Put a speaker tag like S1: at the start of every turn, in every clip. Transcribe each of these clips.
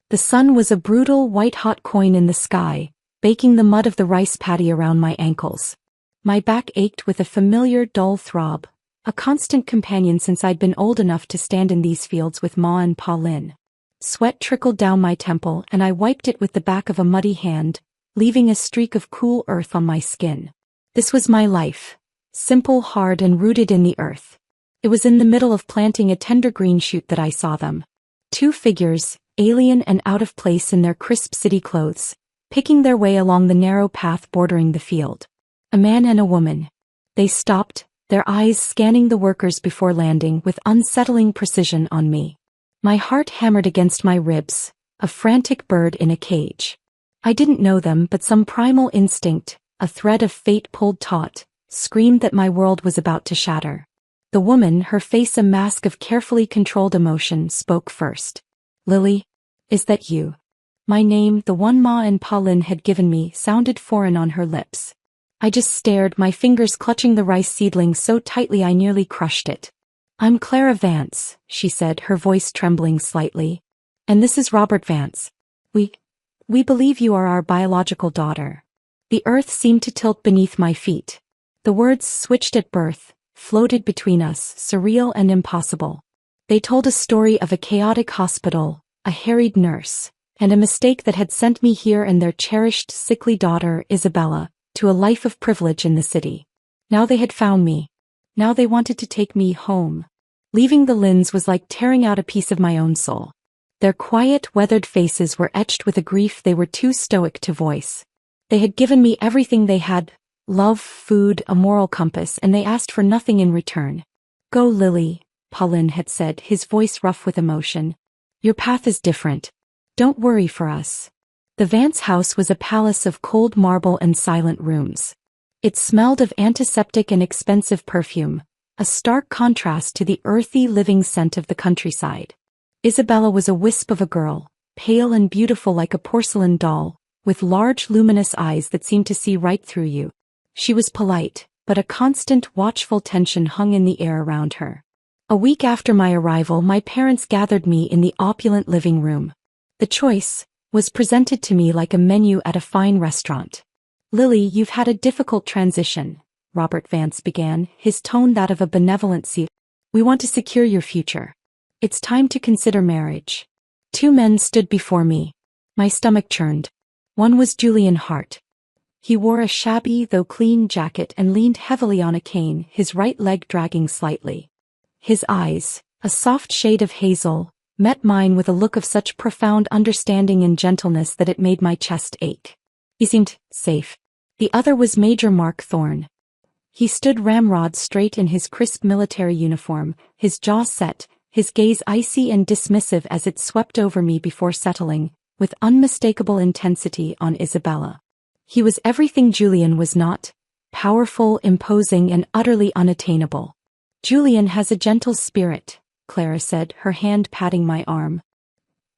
S1: The sun was a brutal white-hot coin in the sky, baking the mud of the rice paddy around my ankles. My back ached with a familiar dull throb, a constant companion since I'd been old enough to stand in these fields with Ma and Pa Lin. Sweat trickled down my temple and I wiped it with the back of a muddy hand, leaving a streak of cool earth on my skin. This was my life. Simple, hard, and rooted in the earth. It was in the middle of planting a tender green shoot that I saw them. Two figures, alien and out of place in their crisp city clothes, picking their way along the narrow path bordering the field. A man and a woman. They stopped, their eyes scanning the workers before landing with unsettling precision on me. My heart hammered against my ribs, a frantic bird in a cage. I didn't know them, but some primal instinct, a thread of fate pulled taut, screamed that my world was about to shatter. The woman, her face a mask of carefully controlled emotion, spoke first. "Lily, is that you?" My name, the one Ma and Pa Lin had given me, sounded foreign on her lips. I just stared, my fingers clutching the rice seedling so tightly I nearly crushed it. "I'm Clara Vance," she said, her voice trembling slightly. "And this is Robert Vance. We believe you are our biological daughter." The earth seemed to tilt beneath my feet. The words switched at birth, floated between us, surreal and impossible. They told a story of a chaotic hospital, a harried nurse, and a mistake that had sent me here and their cherished, sickly daughter, Isabella, to a life of privilege in the city. Now they had found me. Now they wanted to take me home. Leaving the Lins was like tearing out a piece of my own soul. Their quiet, weathered faces were etched with a grief they were too stoic to voice. They had given me everything they had: love, food, a moral compass, and they asked for nothing in return. "Go, Lily," Pa Lin had said, his voice rough with emotion. "Your path is different. Don't worry for us." The Vance house was a palace of cold marble and silent rooms. It smelled of antiseptic and expensive perfume, a stark contrast to the earthy, living scent of the countryside. Isabella was a wisp of a girl, pale and beautiful like a porcelain doll, with large luminous eyes that seemed to see right through you. She was polite, but a constant, watchful tension hung in the air around her. A week after my arrival, my parents gathered me in the opulent living room. The choice was presented to me like a menu at a fine restaurant. "Lily, you've had a difficult transition," Robert Vance began, his tone that of a benevolent sea. "We want to secure your future. It's time to consider marriage." Two men stood before me. My stomach churned. One was Julian Hart. He wore a shabby though clean jacket and leaned heavily on a cane, his right leg dragging slightly. His eyes, a soft shade of hazel, met mine with a look of such profound understanding and gentleness that it made my chest ache. He seemed safe. The other was Major Mark Thorne. He stood ramrod straight in his crisp military uniform, his jaw set, his gaze icy and dismissive as it swept over me before settling, with unmistakable intensity, on Isabella. He was everything Julian was not: powerful, imposing, and utterly unattainable. "Julian has a gentle spirit," Clara said, her hand patting my arm.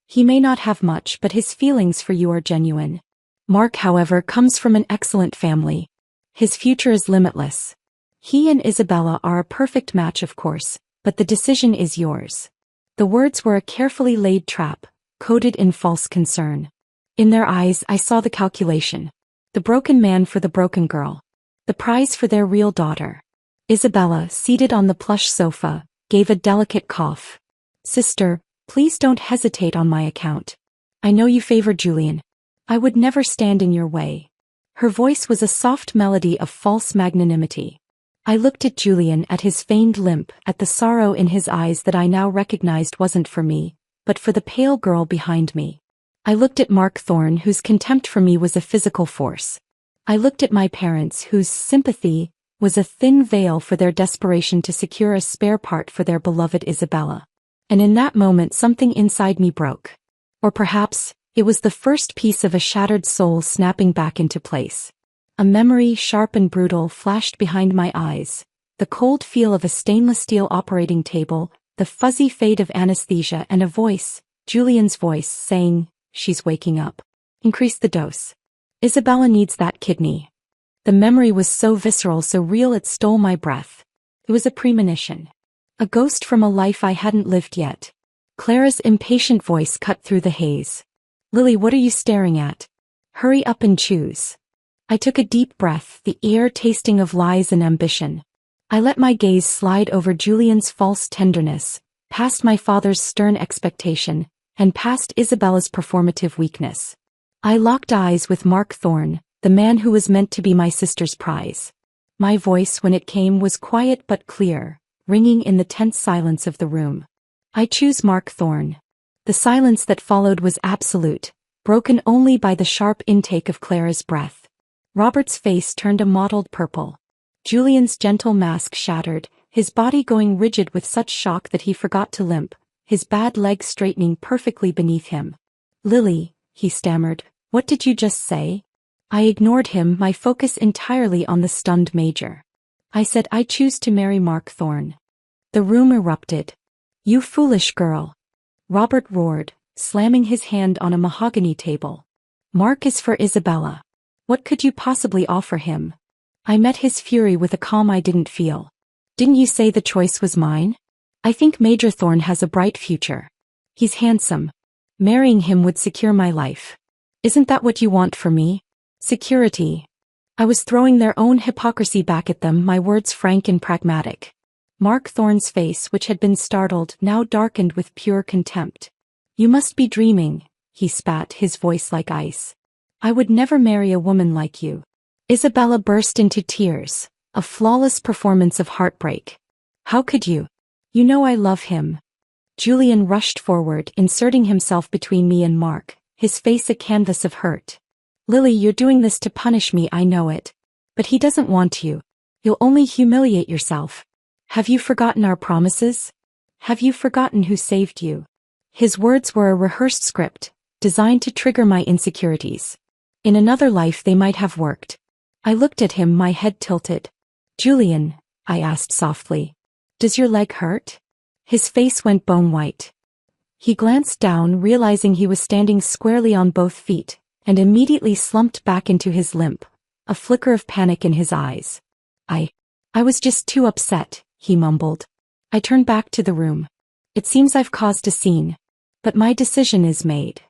S1: "He may not have much, but his feelings for you are genuine. Mark, however, comes from an excellent family. His future is limitless. He and Isabella are a perfect match, of course, but the decision is yours." The words were a carefully laid trap, coded in false concern. In their eyes I saw the calculation. The broken man for the broken girl. The prize for their real daughter. Isabella, seated on the plush sofa, gave a delicate cough. "Sister, please don't hesitate on my account. I know you favor Julian. I would never stand in your way." Her voice was a soft melody of false magnanimity. I looked at Julian, at his feigned limp, at the sorrow in his eyes that I now recognized wasn't for me, but for the pale girl behind me. I looked at Mark Thorne, whose contempt for me was a physical force. I looked at my parents, whose sympathy was a thin veil for their desperation to secure a spare part for their beloved Isabella. And in that moment something inside me broke. Or perhaps it was the first piece of a shattered soul snapping back into place. A memory, sharp and brutal, flashed behind my eyes. The cold feel of a stainless steel operating table, the fuzzy fade of anesthesia, and a voice, Julian's voice, saying, "She's waking up. Increase the dose. Isabella needs that kidney." The memory was so visceral, so real, it stole my breath. It was a premonition. A ghost from a life I hadn't lived yet. Clara's impatient voice cut through the haze. Lily, what are you staring at? Hurry up and choose. I took a deep breath, the air tasting of lies and ambition. I let my gaze slide over Julian's false tenderness, past my father's stern expectation, and past Isabella's performative weakness. I locked eyes with Mark Thorne, the man who was meant to be my sister's prize. My voice, when it came, was quiet but clear, ringing in the tense silence of the room. I choose Mark Thorne. The silence that followed was absolute, broken only by the sharp intake of Clara's breath. Robert's face turned a mottled purple. Julian's gentle mask shattered, his body going rigid with such shock that he forgot to limp, his bad leg straightening perfectly beneath him. Lily, he stammered, what did you just say? I ignored him, my focus entirely on the stunned Major. I said I choose to marry Mark Thorne. The room erupted. You foolish girl. Robert roared, slamming his hand on a mahogany table. Mark is for Isabella. What could you possibly offer him? I met his fury with a calm I didn't feel. Didn't you say the choice was mine? I think Major Thorne has a bright future. He's handsome. Marrying him would secure my life. Isn't that what you want for me? Security. I was throwing their own hypocrisy back at them, my words frank and pragmatic. Mark Thorne's face, which had been startled, now darkened with pure contempt. You must be dreaming, he spat, his voice like ice. I would never marry a woman like you. Isabella burst into tears, a flawless performance of heartbreak. How could you? You know I love him. Julian rushed forward, inserting himself between me and Mark, his face a canvas of hurt. Lily, you're doing this to punish me, I know it. But he doesn't want you. You'll only humiliate yourself. Have you forgotten our promises? Have you forgotten who saved you? His words were a rehearsed script, designed to trigger my insecurities. In another life they might have worked. I looked at him, my head tilted. Julian, I asked softly, does your leg hurt? His face went bone white. He glanced down, realizing he was standing squarely on both feet, and immediately slumped back into his limp, a flicker of panic in his eyes. I was just too upset, he mumbled. I turned back to the room. It seems I've caused a scene. But my decision is made.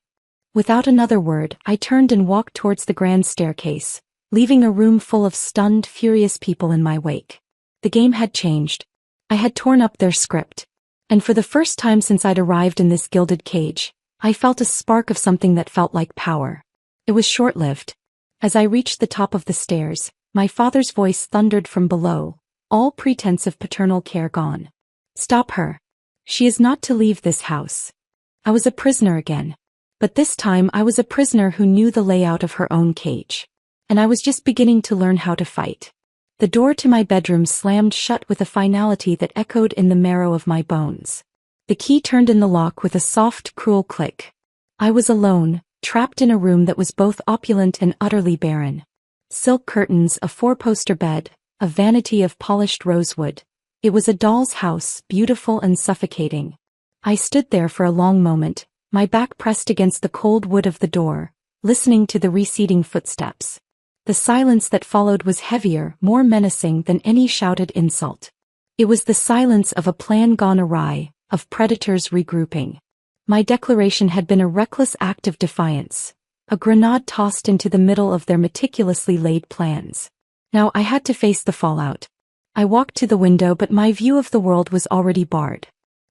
S1: Without another word, I turned and walked towards the grand staircase, leaving a room full of stunned, furious people in my wake. The game had changed. I had torn up their script. And for the first time since I'd arrived in this gilded cage, I felt a spark of something that felt like power. It was short-lived. As I reached the top of the stairs, my father's voice thundered from below, all pretense of paternal care gone. Stop her. She is not to leave this house. I was a prisoner again. But this time I was a prisoner who knew the layout of her own cage. And I was just beginning to learn how to fight. The door to my bedroom slammed shut with a finality that echoed in the marrow of my bones. The key turned in the lock with a soft, cruel click. I was alone, trapped in a room that was both opulent and utterly barren. Silk curtains, a four-poster bed, a vanity of polished rosewood. It was a doll's house, beautiful and suffocating. I stood there for a long moment, my back pressed against the cold wood of the door, listening to the receding footsteps. The silence that followed was heavier, more menacing than any shouted insult. It was the silence of a plan gone awry, of predators regrouping. My declaration had been a reckless act of defiance, a grenade tossed into the middle of their meticulously laid plans. Now I had to face the fallout. I walked to the window, but my view of the world was already barred.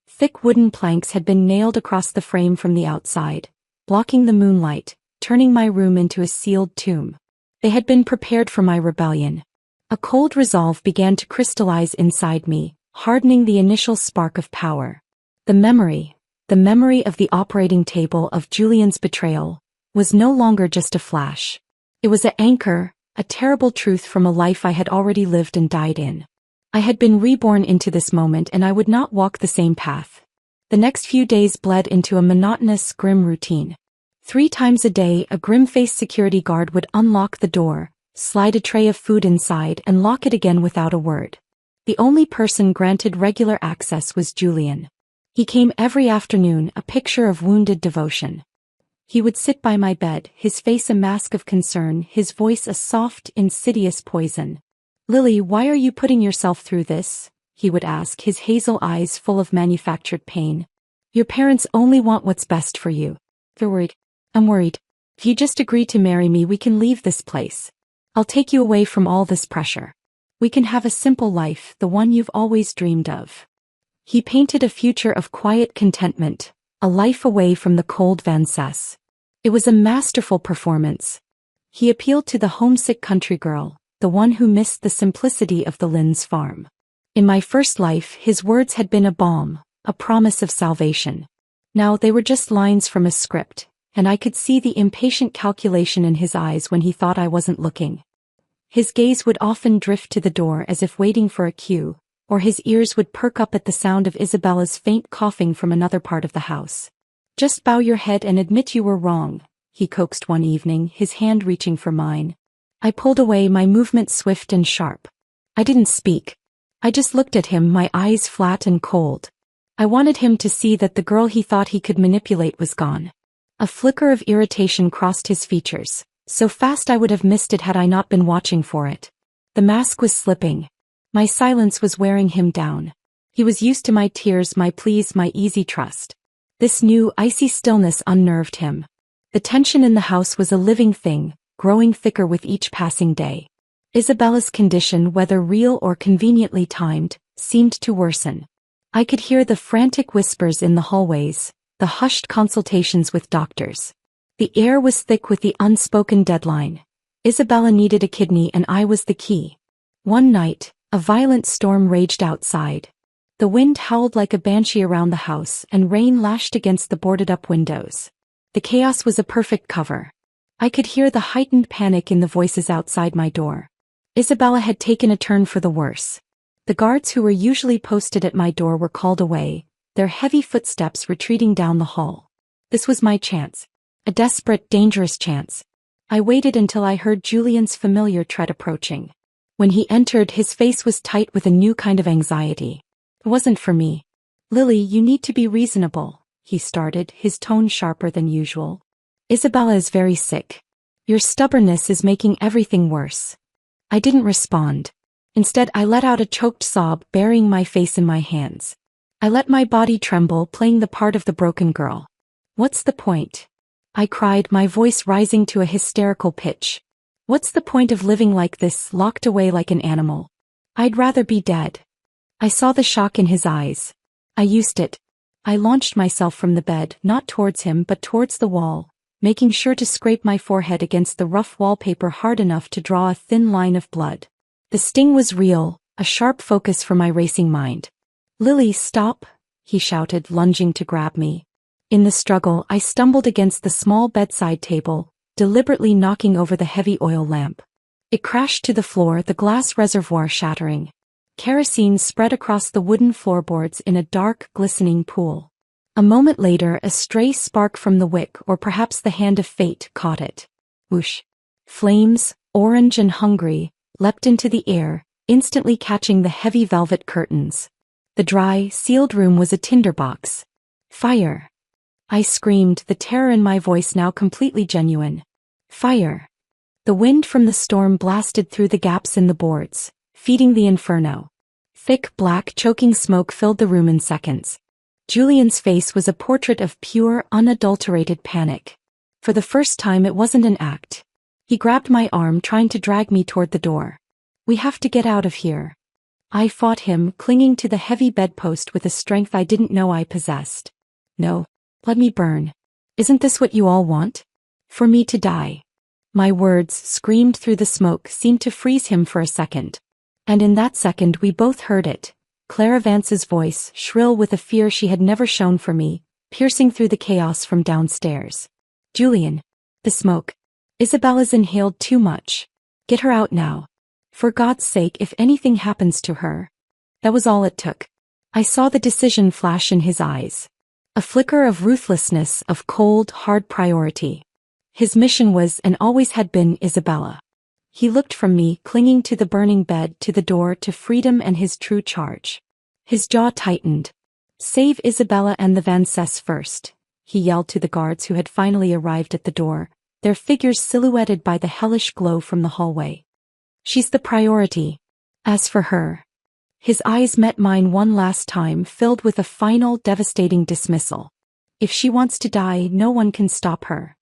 S1: Thick wooden planks had been nailed across the frame from the outside, blocking the moonlight, turning my room into a sealed tomb. They had been prepared for my rebellion. A cold resolve began to crystallize inside me, hardening the initial spark of power. The memory of the operating table of Julian's betrayal, was no longer just a flash. It was an anchor, a terrible truth from a life I had already lived and died in. I had been reborn into this moment, and I would not walk the same path. The next few days bled into a monotonous, grim routine. 3 times a day, a grim-faced security guard would unlock the door, slide a tray of food inside, and lock it again without a word. The only person granted regular access was Julian. He came every afternoon, a picture of wounded devotion. He would sit by my bed, his face a mask of concern, his voice a soft, insidious poison. "Lily, why are you putting yourself through this?" he would ask, his hazel eyes full of manufactured pain. "Your parents only want what's best for you. They're worried." I'm worried. If you just agree to marry me, we can leave this place. I'll take you away from all this pressure. We can have a simple life, the one you've always dreamed of. He painted a future of quiet contentment, a life away from the cold Fiancé. It was a masterful performance. He appealed to the homesick country girl, the one who missed the simplicity of the Lynn's farm. In my first life, his words had been a balm, a promise of salvation. Now they were just lines from a script, and I could see the impatient calculation in his eyes when he thought I wasn't looking. His gaze would often drift to the door as if waiting for a cue, or his ears would perk up at the sound of Isabella's faint coughing from another part of the house. Just bow your head and admit you were wrong, he coaxed one evening, his hand reaching for mine. I pulled away, my movement swift and sharp. I didn't speak. I just looked at him, my eyes flat and cold. I wanted him to see that the girl he thought he could manipulate was gone. A flicker of irritation crossed his features, so fast I would have missed it had I not been watching for it. The mask was slipping. My silence was wearing him down. He was used to my tears, my pleas, my easy trust. This new, icy stillness unnerved him. The tension in the house was a living thing, growing thicker with each passing day. Isabella's condition, whether real or conveniently timed, seemed to worsen. I could hear the frantic whispers in the hallways, the hushed consultations with doctors. The air was thick with the unspoken deadline. Isabella needed a kidney and I was the key. One night, a violent storm raged outside. The wind howled like a banshee around the house and rain lashed against the boarded-up windows. The chaos was a perfect cover. I could hear the heightened panic in the voices outside my door. Isabella had taken a turn for the worse. The guards who were usually posted at my door were called away, their heavy footsteps retreating down the hall. This was my chance. A desperate, dangerous chance. I waited until I heard Julian's familiar tread approaching. When he entered, his face was tight with a new kind of anxiety. It wasn't for me. Lily, you need to be reasonable, he started, his tone sharper than usual. Isabella is very sick. Your stubbornness is making everything worse. I didn't respond. Instead, I let out a choked sob, burying my face in my hands. I let my body tremble, playing the part of the broken girl. What's the point? I cried, my voice rising to a hysterical pitch. What's the point of living like this, locked away like an animal? I'd rather be dead. I saw the shock in his eyes. I used it. I launched myself from the bed, not towards him but towards the wall, making sure to scrape my forehead against the rough wallpaper hard enough to draw a thin line of blood. The sting was real, a sharp focus for my racing mind. Lily, stop, he shouted, lunging to grab me. In the struggle, I stumbled against the small bedside table, deliberately knocking over the heavy oil lamp. It crashed to the floor, the glass reservoir shattering. Kerosene spread across the wooden floorboards in a dark, glistening pool. A moment later, a stray spark from the wick, or perhaps the hand of fate, caught it. Whoosh! Flames, orange and hungry, leapt into the air, instantly catching the heavy velvet curtains. The dry, sealed room was a tinderbox. Fire! I screamed, the terror in my voice now completely genuine. Fire! The wind from the storm blasted through the gaps in the boards, feeding the inferno. Thick, black, choking smoke filled the room in seconds. Julian's face was a portrait of pure, unadulterated panic. For the first time, it wasn't an act. He grabbed my arm, trying to drag me toward the door. We have to get out of here. I fought him, clinging to the heavy bedpost with a strength I didn't know I possessed. No. Let me burn. Isn't this what you all want? For me to die. My words, screamed through the smoke, seemed to freeze him for a second. And in that second we both heard it. Clara Vance's voice, shrill with a fear she had never shown for me, piercing through the chaos from downstairs. Julian. The smoke. Isabella's inhaled too much. Get her out now. For God's sake, if anything happens to her. That was all it took. I saw the decision flash in his eyes. A flicker of ruthlessness, of cold, hard priority. His mission was, and always had been, Isabella. He looked from me, clinging to the burning bed, to the door, to freedom and his true charge. His jaw tightened. Save Isabella and the Fiancés first, he yelled to the guards who had finally arrived at the door, their figures silhouetted by the hellish glow from the hallway. She's the priority. As for her. His eyes met mine one last time, filled with a final, devastating dismissal. If she wants to die, no one can stop her.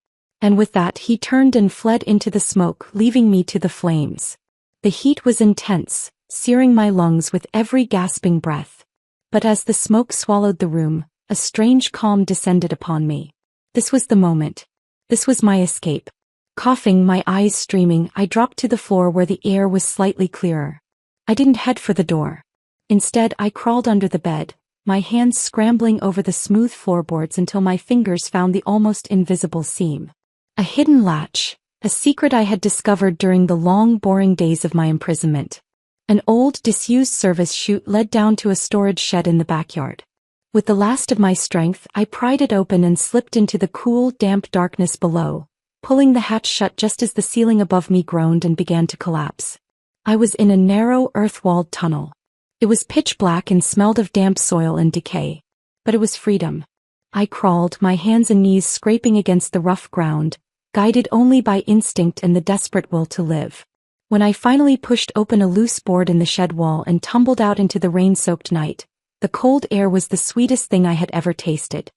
S1: And with that he turned and fled into the smoke, leaving me to the flames. The heat was intense, searing my lungs with every gasping breath. But as the smoke swallowed the room, a strange calm descended upon me. This was the moment. This was my escape. Coughing, my eyes streaming, I dropped to the floor where the air was slightly clearer. I didn't head for the door. Instead, I crawled under the bed, my hands scrambling over the smooth floorboards until my fingers found the almost invisible seam. A hidden latch, a secret I had discovered during the long, boring days of my imprisonment. An old, disused service chute led down to a storage shed in the backyard. With the last of my strength, I pried it open and slipped into the cool, damp darkness below, pulling the hatch shut just as the ceiling above me groaned and began to collapse. I was in a narrow, earth-walled tunnel. It was pitch black and smelled of damp soil and decay. But it was freedom. I crawled, my hands and knees scraping against the rough ground, guided only by instinct and the desperate will to live. When I finally pushed open a loose board in the shed wall and tumbled out into the rain-soaked night, the cold air was the sweetest thing I had ever tasted.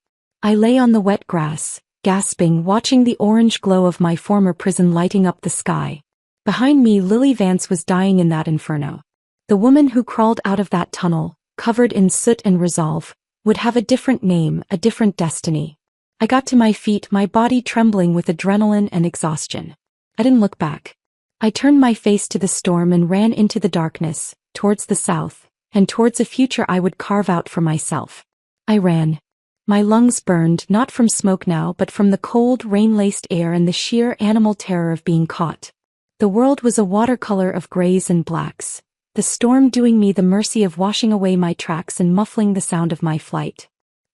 S1: I lay on the wet grass, gasping, watching the orange glow of my former prison lighting up the sky. Behind me, Lily Vance was dying in that inferno. The woman who crawled out of that tunnel, covered in soot and resolve, would have a different name, a different destiny. I got to my feet, my body trembling with adrenaline and exhaustion. I didn't look back. I turned my face to the storm and ran into the darkness, towards the south, and towards a future I would carve out for myself. I ran. My lungs burned, not from smoke now but from the cold, rain-laced air and the sheer animal terror of being caught. The world was a watercolor of grays and blacks, the storm doing me the mercy of washing away my tracks and muffling the sound of my flight.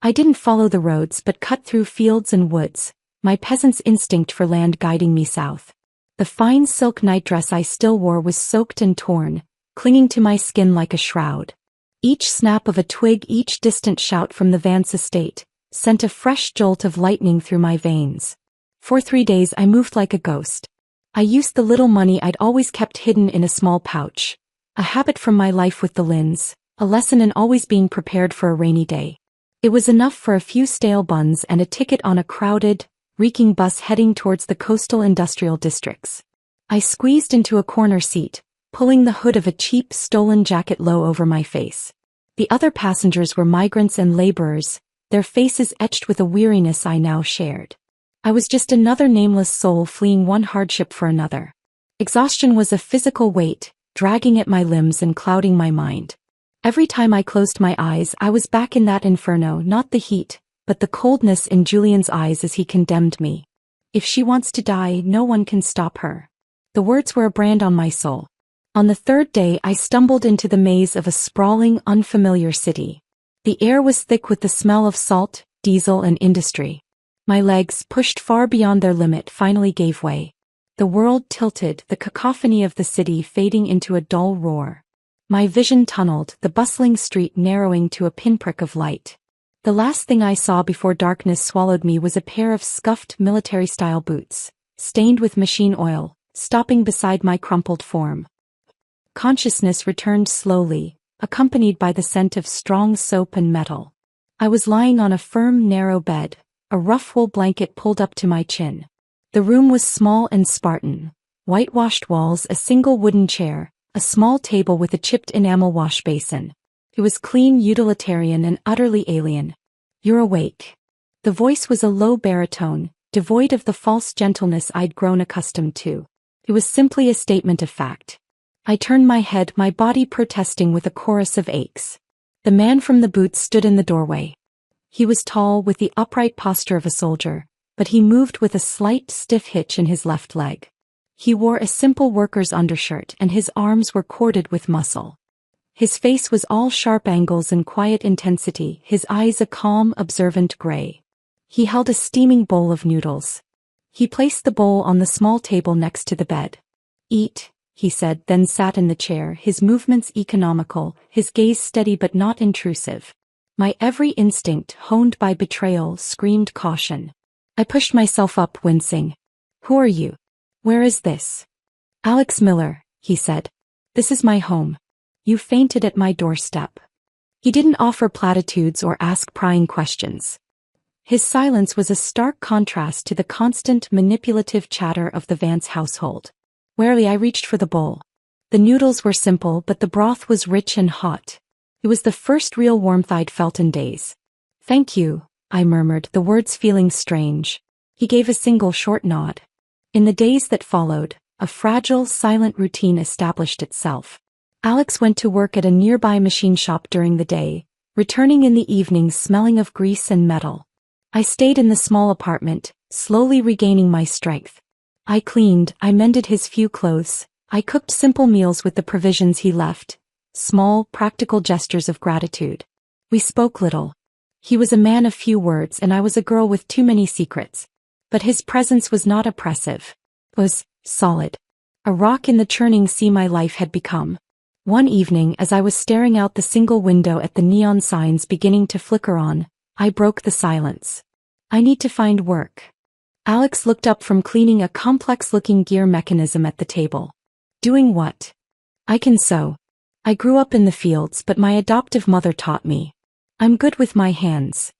S1: I didn't follow the roads but cut through fields and woods, my peasant's instinct for land guiding me south. The fine silk nightdress I still wore was soaked and torn, clinging to my skin like a shroud. Each snap of a twig, each distant shout from the Vance estate, sent a fresh jolt of lightning through my veins. For 3 days I moved like a ghost. I used the little money I'd always kept hidden in a small pouch, a habit from my life with the Lynns, a lesson in always being prepared for a rainy day. It was enough for a few stale buns and a ticket on a crowded, reeking bus heading towards the coastal industrial districts. I squeezed into a corner seat, pulling the hood of a cheap, stolen jacket low over my face. The other passengers were migrants and laborers, their faces etched with a weariness I now shared. I was just another nameless soul fleeing one hardship for another. Exhaustion was a physical weight, dragging at my limbs and clouding my mind. Every time I closed my eyes, I was back in that inferno, not the heat, but the coldness in Julian's eyes as he condemned me. If she wants to die, no one can stop her. The words were a brand on my soul. On the 3rd day, I stumbled into the maze of a sprawling, unfamiliar city. The air was thick with the smell of salt, diesel, and industry. My legs, pushed far beyond their limit, finally gave way. The world tilted, the cacophony of the city fading into a dull roar. My vision tunneled, the bustling street narrowing to a pinprick of light. The last thing I saw before darkness swallowed me was a pair of scuffed military-style boots, stained with machine oil, stopping beside my crumpled form. Consciousness returned slowly, accompanied by the scent of strong soap and metal. I was lying on a firm, narrow bed, a rough wool blanket pulled up to my chin. The room was small and Spartan, whitewashed walls, a single wooden chair, a small table with a chipped enamel wash basin. It was clean, utilitarian, and utterly alien. "You're awake." The voice was a low baritone, devoid of the false gentleness I'd grown accustomed to. It was simply a statement of fact. I turned my head, my body protesting with a chorus of aches. The man from the boots stood in the doorway. He was tall, with the upright posture of a soldier, but he moved with a slight, stiff hitch in his left leg. He wore a simple worker's undershirt and his arms were corded with muscle. His face was all sharp angles and quiet intensity, his eyes a calm, observant gray. He held a steaming bowl of noodles. He placed the bowl on the small table next to the bed. "Eat," he said, then sat in the chair, his movements economical, his gaze steady but not intrusive. My every instinct, honed by betrayal, screamed caution. I pushed myself up, wincing. "Who are you? Where is this?" "Alex Miller," he said. "This is my home. You fainted at my doorstep." He didn't offer platitudes or ask prying questions. His silence was a stark contrast to the constant manipulative chatter of the Vance household. Warily I reached for the bowl. The noodles were simple, but the broth was rich and hot. It was the first real warmth I'd felt in days. "Thank you," I murmured, the words feeling strange. He gave a single short nod. In the days that followed, a fragile, silent routine established itself. Alex went to work at a nearby machine shop during the day, returning in the evenings smelling of grease and metal. I stayed in the small apartment, slowly regaining my strength. I cleaned, I mended his few clothes, I cooked simple meals with the provisions he left. Small, practical gestures of gratitude. We spoke little. He was a man of few words and I was a girl with too many secrets. But his presence was not oppressive. It was solid. A rock in the churning sea my life had become. One evening, as I was staring out the single window at the neon signs beginning to flicker on, I broke the silence. "I need to find work." Alex looked up from cleaning a complex-looking gear mechanism at the table. "Doing what?" "I can sew. I grew up in the fields, but my adoptive mother taught me. I'm good with my hands."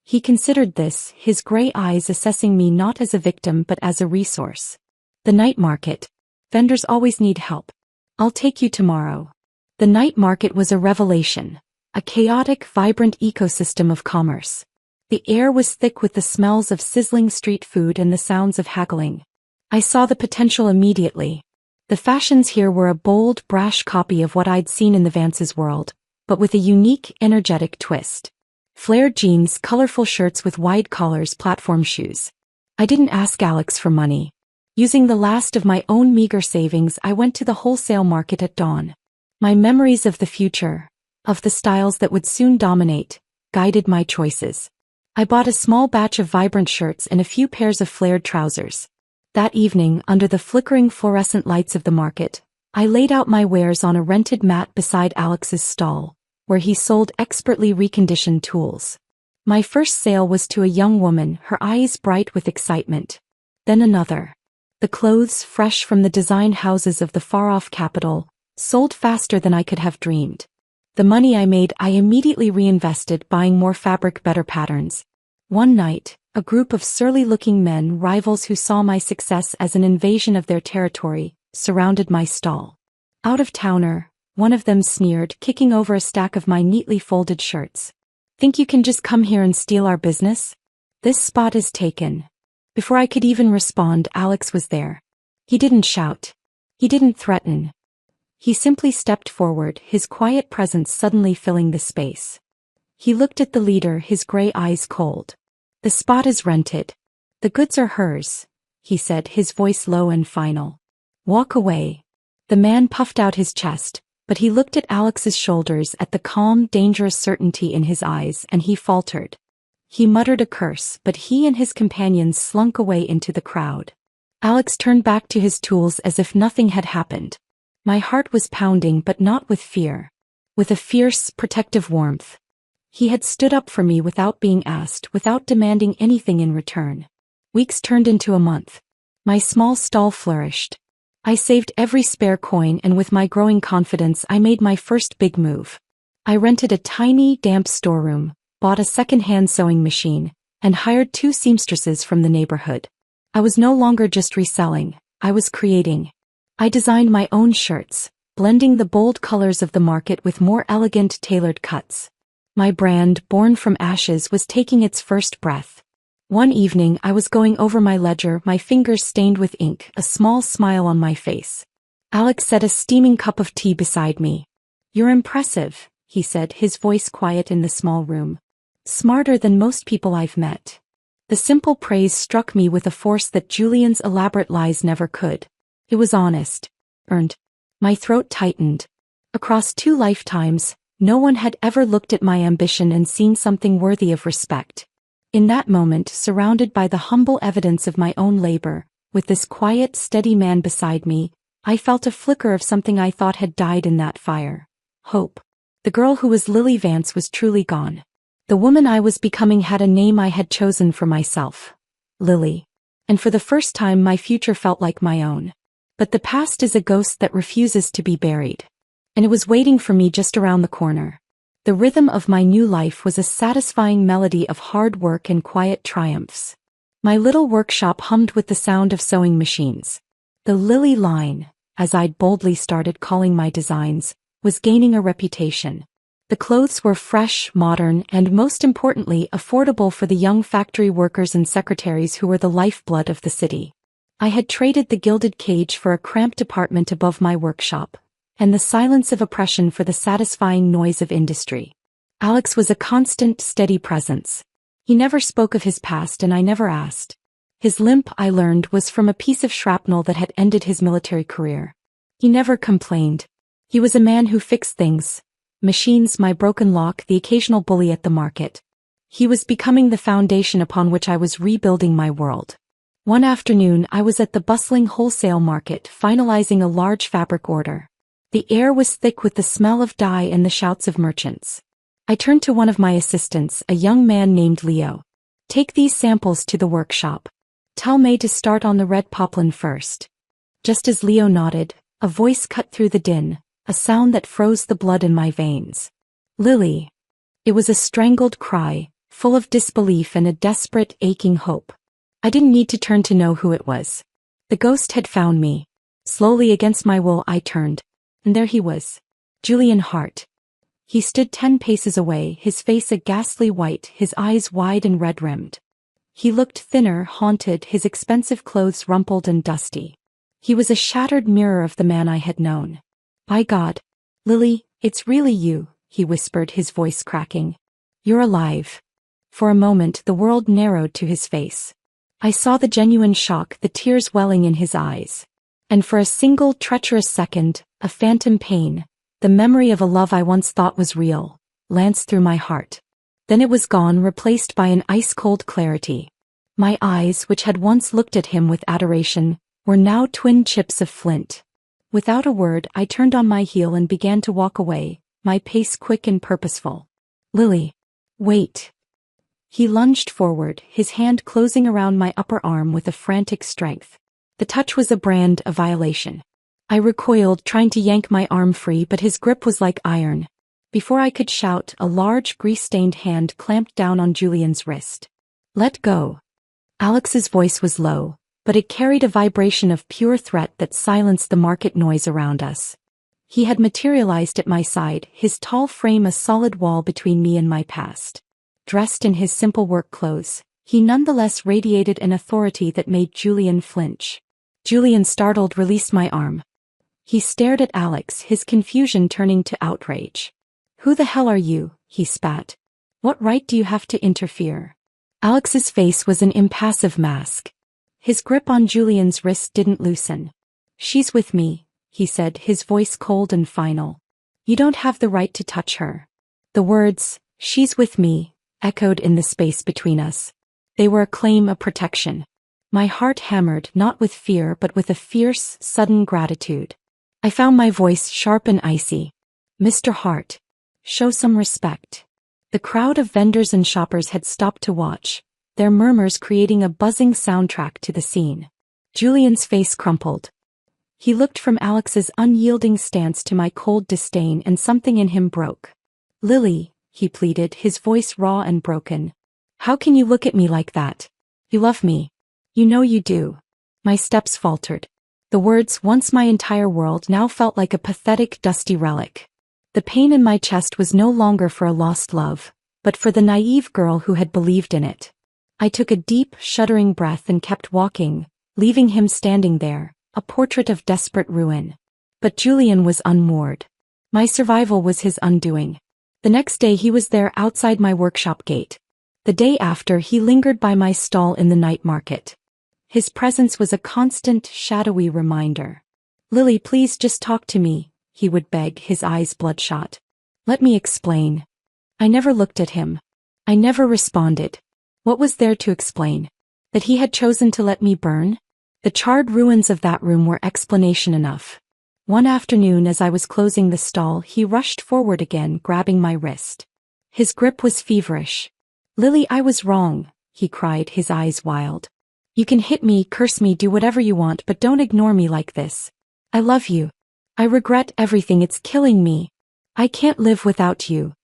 S1: He considered this, his gray eyes assessing me not as a victim but as a resource. "The night market. Vendors always need help. I'll take you tomorrow." The night market was a revelation. A chaotic, vibrant ecosystem of commerce. The air was thick with the smells of sizzling street food and the sounds of haggling. I saw the potential immediately. The fashions here were a bold, brash copy of what I'd seen in the Vance's world, but with a unique, energetic twist. Flared jeans, colorful shirts with wide collars, platform shoes. I didn't ask Alex for money. Using the last of my own meager savings, I went to the wholesale market at dawn. My memories of the future, of the styles that would soon dominate, guided my choices. I bought a small batch of vibrant shirts and a few pairs of flared trousers. That evening, under the flickering fluorescent lights of the market, I laid out my wares on a rented mat beside Alex's stall, where he sold expertly reconditioned tools. My first sale was to a young woman, her eyes bright with excitement. Then another. The clothes, fresh from the design houses of the far-off capital, sold faster than I could have dreamed. The money I made I immediately reinvested, buying more fabric, better patterns. One night, a group of surly-looking men, rivals who saw my success as an invasion of their territory, surrounded my stall. "Out-of-towner," one of them sneered, kicking over a stack of my neatly folded shirts. "Think you can just come here and steal our business? This spot is taken." Before I could even respond, Alex was there. He didn't shout. He didn't threaten. He simply stepped forward, his quiet presence suddenly filling the space. He looked at the leader, his gray eyes cold. "The spot is rented. The goods are hers," he said, his voice low and final. "Walk away." The man puffed out his chest, but he looked at Alex's shoulders, at the calm, dangerous certainty in his eyes, and he faltered. He muttered a curse, but he and his companions slunk away into the crowd. Alex turned back to his tools as if nothing had happened. My heart was pounding, but not with fear. With a fierce, protective warmth. He had stood up for me without being asked, without demanding anything in return. Weeks turned into a month. My small stall flourished. I saved every spare coin, and with my growing confidence I made my first big move. I rented a tiny, damp storeroom, bought a second-hand sewing machine, and hired 2 seamstresses from the neighborhood. I was no longer just reselling, I was creating. I designed my own shirts, blending the bold colors of the market with more elegant, tailored cuts. My brand, born from ashes, was taking its first breath. One evening I was going over my ledger, my fingers stained with ink, a small smile on my face. Alex set a steaming cup of tea beside me. "You're impressive," he said, his voice quiet in the small room. "Smarter than most people I've met." The simple praise struck me with a force that Julian's elaborate lies never could. It was honest. Earned. My throat tightened. Across 2 lifetimes, no one had ever looked at my ambition and seen something worthy of respect. In that moment, surrounded by the humble evidence of my own labor, with this quiet, steady man beside me, I felt a flicker of something I thought had died in that fire. Hope. The girl who was Lily Vance was truly gone. The woman I was becoming had a name I had chosen for myself. Lily. And for the first time my future felt like my own. But the past is a ghost that refuses to be buried. And it was waiting for me just around the corner. The rhythm of my new life was a satisfying melody of hard work and quiet triumphs. My little workshop hummed with the sound of sewing machines. The Lily line, as I'd boldly started calling my designs, was gaining a reputation. The clothes were fresh, modern, and most importantly, affordable for the young factory workers and secretaries who were the lifeblood of the city. I had traded the gilded cage for a cramped apartment above my workshop, and the silence of oppression for the satisfying noise of industry. Alex was a constant, steady presence. He never spoke of his past and I never asked. His limp, I learned, was from a piece of shrapnel that had ended his military career. He never complained. He was a man who fixed things. Machines, my broken lock, the occasional bully at the market. He was becoming the foundation upon which I was rebuilding my world. One afternoon I was at the bustling wholesale market finalizing a large fabric order. The air was thick with the smell of dye and the shouts of merchants. I turned to one of my assistants, a young man named Leo. "Take these samples to the workshop. Tell May to start on the red poplin first." Just as Leo nodded, a voice cut through the din, a sound that froze the blood in my veins. "Lily." It was a strangled cry, full of disbelief and a desperate, aching hope. I didn't need to turn to know who it was. The ghost had found me. Slowly against my will I turned, and there he was. Julian Hart. He stood 10 paces away, his face a ghastly white, his eyes wide and red-rimmed. He looked thinner, haunted, his expensive clothes rumpled and dusty. He was a shattered mirror of the man I had known. "By God, Lily, it's really you," he whispered, his voice cracking. "You're alive." For a moment the world narrowed to his face. I saw the genuine shock, the tears welling in his eyes. And for a single treacherous second, a phantom pain, the memory of a love I once thought was real, lanced through my heart. Then it was gone, replaced by an ice-cold clarity. My eyes, which had once looked at him with adoration, were now twin chips of flint. Without a word, I turned on my heel and began to walk away, my pace quick and purposeful. "Lily, wait." He lunged forward, his hand closing around my upper arm with a frantic strength. The touch was a brand, a violation. I recoiled, trying to yank my arm free, but his grip was like iron. Before I could shout, a large, grease-stained hand clamped down on Julian's wrist. "Let go." Alex's voice was low, but it carried a vibration of pure threat that silenced the market noise around us. He had materialized at my side, his tall frame a solid wall between me and my past. Dressed in his simple work clothes, he nonetheless radiated an authority that made Julian flinch. Julian, startled, released my arm. He stared at Alex, his confusion turning to outrage. "Who the hell are you?" he spat. "What right do you have to interfere?" Alex's face was an impassive mask. His grip on Julian's wrist didn't loosen. "She's with me," he said, his voice cold and final. "You don't have the right to touch her." The words, "she's with me," echoed in the space between us. They were a claim of protection. My heart hammered, not with fear but with a fierce, sudden gratitude. I found my voice sharp and icy. "Mr. Hart, show some respect." The crowd of vendors and shoppers had stopped to watch, their murmurs creating a buzzing soundtrack to the scene. Julian's face crumpled. He looked from Alex's unyielding stance to my cold disdain, and something in him broke. "Lily," he pleaded, his voice raw and broken. "How can you look at me like that? You love me. You know you do." My steps faltered. The words, once my entire world, now felt like a pathetic, dusty relic. The pain in my chest was no longer for a lost love, but for the naive girl who had believed in it. I took a deep, shuddering breath and kept walking, leaving him standing there, a portrait of desperate ruin. But Julian was unmoored. My survival was his undoing. The next day he was there outside my workshop gate. The day after he lingered by my stall in the night market. His presence was a constant, shadowy reminder. "Lily, please just talk to me," he would beg, his eyes bloodshot. "Let me explain." I never looked at him. I never responded. What was there to explain? That he had chosen to let me burn? The charred ruins of that room were explanation enough. One afternoon as I was closing the stall, he rushed forward again, grabbing my wrist. His grip was feverish. "Lily, I was wrong," he cried, his eyes wild. "You can hit me, curse me, do whatever you want, but don't ignore me like this. I love you. I regret everything, it's killing me. I can't live without you."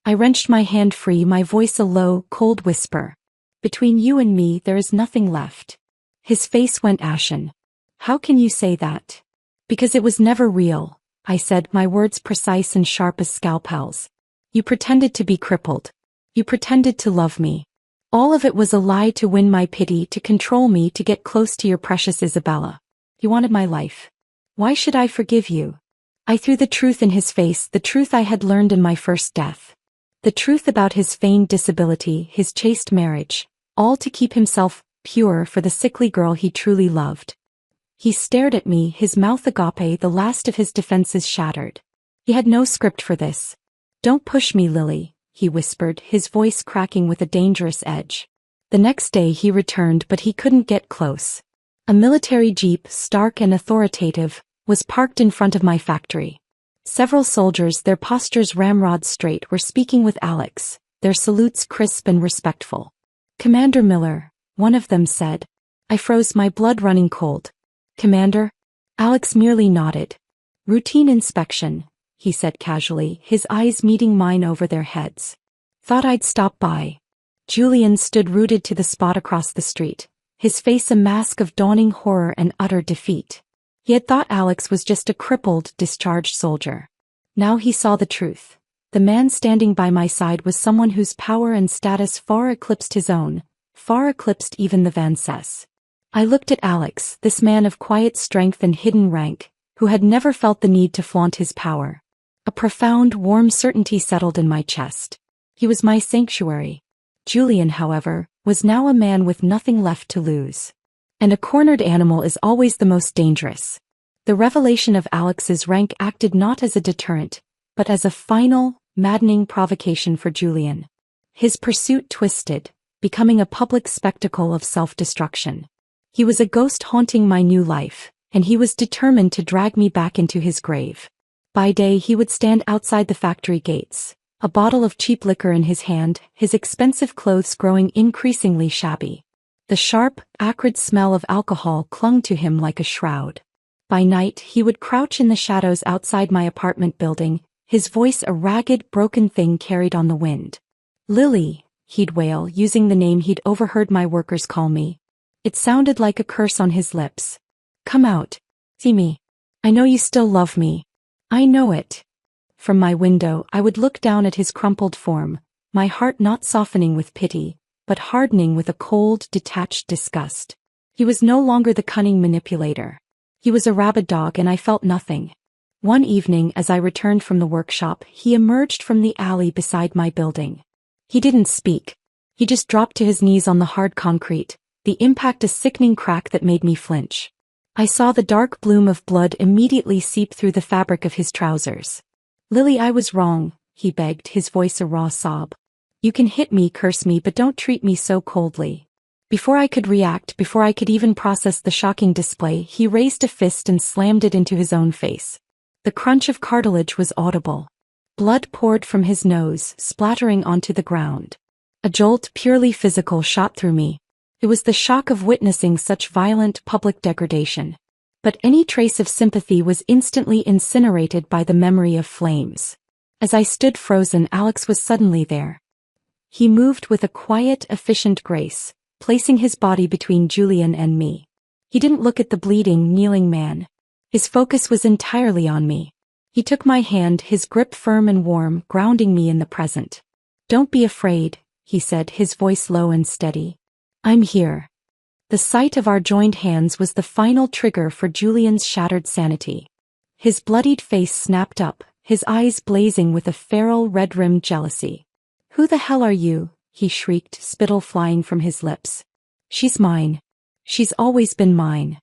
S1: I wrenched my hand free, my voice a low, cold whisper. Between you and me there is nothing left. His face went ashen. How can you say that? Because it was never real, I said, my words precise and sharp as scalpels. You pretended to be crippled. You pretended to love me. All of it was a lie to win my pity, to control me, to get close to your precious Isabella. You wanted my life. Why should I forgive you? I threw the truth in his face, the truth I had learned in my first death. The truth about his feigned disability, his chaste marriage, all to keep himself pure for the sickly girl he truly loved. He stared at me, his mouth agape, the last of his defenses shattered. He had no script for this. Don't push me, Lily, he whispered, his voice cracking with a dangerous edge. The next day he returned, but he couldn't get close. A military jeep, stark and authoritative, was parked in front of my factory. Several soldiers, their postures ramrod straight, were speaking with Alex, their salutes crisp and respectful. Commander Miller, one of them said. I froze, my blood running cold. Commander? Alex merely nodded. Routine inspection, he said casually, his eyes meeting mine over their heads. Thought I'd stop by. Julian stood rooted to the spot across the street, his face a mask of dawning horror and utter defeat. He had thought Alex was just a crippled, discharged soldier. Now he saw the truth. The man standing by my side was someone whose power and status far eclipsed his own, far eclipsed even the Fiancés. I looked at Alex, this man of quiet strength and hidden rank, who had never felt the need to flaunt his power. A profound, warm certainty settled in my chest. He was my sanctuary. Julian, however, was now a man with nothing left to lose. And a cornered animal is always the most dangerous. The revelation of Alex's rank acted not as a deterrent, but as a final, maddening provocation for Julian. His pursuit twisted, becoming a public spectacle of self-destruction. He was a ghost haunting my new life, and he was determined to drag me back into his grave. By day he would stand outside the factory gates, a bottle of cheap liquor in his hand, his expensive clothes growing increasingly shabby. The sharp, acrid smell of alcohol clung to him like a shroud. By night he would crouch in the shadows outside my apartment building, his voice a ragged, broken thing carried on the wind. Lily, he'd wail, using the name he'd overheard my workers call me. It sounded like a curse on his lips. Come out. See me. I know you still love me. I know it. From my window I would look down at his crumpled form, my heart not softening with pity, but hardening with a cold, detached disgust. He was no longer the cunning manipulator. He was a rabid dog, and I felt nothing. One evening as I returned from the workshop, he emerged from the alley beside my building. He didn't speak. He just dropped to his knees on the hard concrete, the impact a sickening crack that made me flinch. I saw the dark bloom of blood immediately seep through the fabric of his trousers. Lily, I was wrong, he begged, his voice a raw sob. You can hit me, curse me, but don't treat me so coldly. Before I could react, before I could even process the shocking display, he raised a fist and slammed it into his own face. The crunch of cartilage was audible. Blood poured from his nose, splattering onto the ground. A jolt, purely physical, shot through me. It was the shock of witnessing such violent public degradation. But any trace of sympathy was instantly incinerated by the memory of flames. As I stood frozen, Alex was suddenly there. He moved with a quiet, efficient grace, placing his body between Julian and me. He didn't look at the bleeding, kneeling man. His focus was entirely on me. He took my hand, his grip firm and warm, grounding me in the present. Don't be afraid, he said, his voice low and steady. I'm here. The sight of our joined hands was the final trigger for Julian's shattered sanity. His bloodied face snapped up, his eyes blazing with a feral red-rimmed jealousy. Who the hell are you? He shrieked, spittle flying from his lips. She's mine. She's always been mine.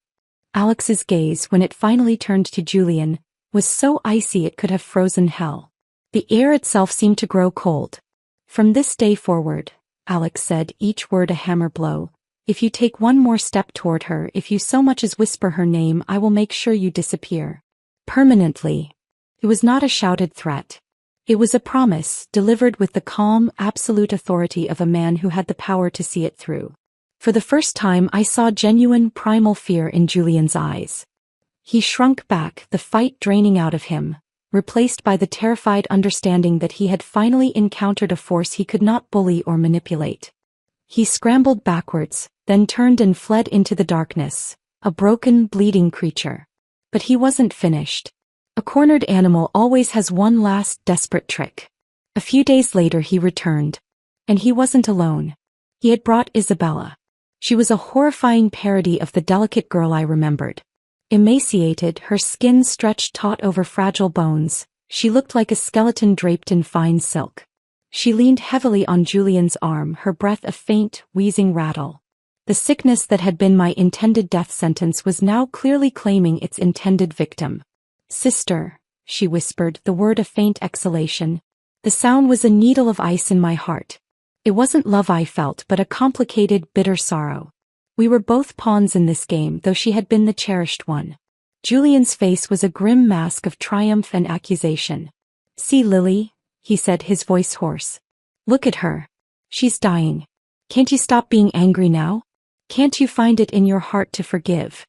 S1: Alex's gaze, when it finally turned to Julian, was so icy it could have frozen hell. The air itself seemed to grow cold. From this day forward, Alex said, each word a hammer blow, if you take one more step toward her, if you so much as whisper her name, I will make sure you disappear. Permanently. It was not a shouted threat. It was a promise, delivered with the calm, absolute authority of a man who had the power to see it through. For the first time I saw genuine, primal fear in Julian's eyes. He shrunk back, the fight draining out of him, replaced by the terrified understanding that he had finally encountered a force he could not bully or manipulate. He scrambled backwards, then turned and fled into the darkness, a broken, bleeding creature. But he wasn't finished. A cornered animal always has one last desperate trick. A few days later he returned. And he wasn't alone. He had brought Isabella. She was a horrifying parody of the delicate girl I remembered. Emaciated, her skin stretched taut over fragile bones, she looked like a skeleton draped in fine silk. She leaned heavily on Julian's arm, her breath a faint, wheezing rattle. The sickness that had been my intended death sentence was now clearly claiming its intended victim. "Sister," she whispered, the word a faint exhalation. The sound was a needle of ice in my heart. It wasn't love I felt, but a complicated, bitter sorrow. We were both pawns in this game, though she had been the cherished one. Julian's face was a grim mask of triumph and accusation. "See, Lily," he said, his voice hoarse. "Look at her. She's dying. Can't you stop being angry now? Can't you find it in your heart to forgive?"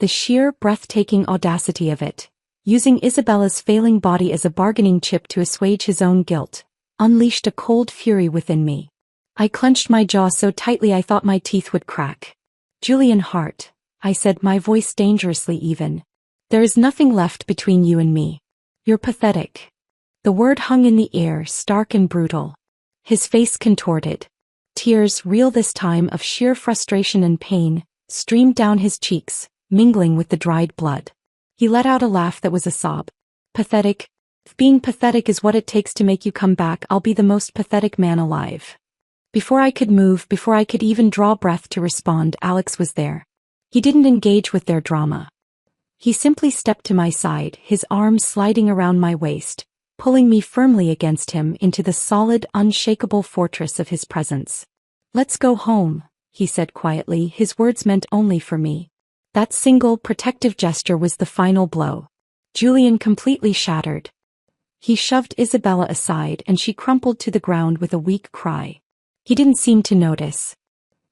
S1: The sheer, breathtaking audacity of it, using Isabella's failing body as a bargaining chip to assuage his own guilt, unleashed a cold fury within me. I clenched my jaw so tightly I thought my teeth would crack. "Julian Hart," I said, my voice dangerously even. "There is nothing left between you and me. You're pathetic." The word hung in the air, stark and brutal. His face contorted. Tears, real this time of sheer frustration and pain, streamed down his cheeks, mingling with the dried blood. He let out a laugh that was a sob. "Pathetic? If being pathetic is what it takes to make you come back, I'll be the most pathetic man alive." Before I could move, before I could even draw breath to respond, Alex was there. He didn't engage with their drama. He simply stepped to my side, his arms sliding around my waist, pulling me firmly against him into the solid, unshakable fortress of his presence. "Let's go home," he said quietly, his words meant only for me. That single, protective gesture was the final blow. Julian completely shattered. He shoved Isabella aside and she crumpled to the ground with a weak cry. He didn't seem to notice.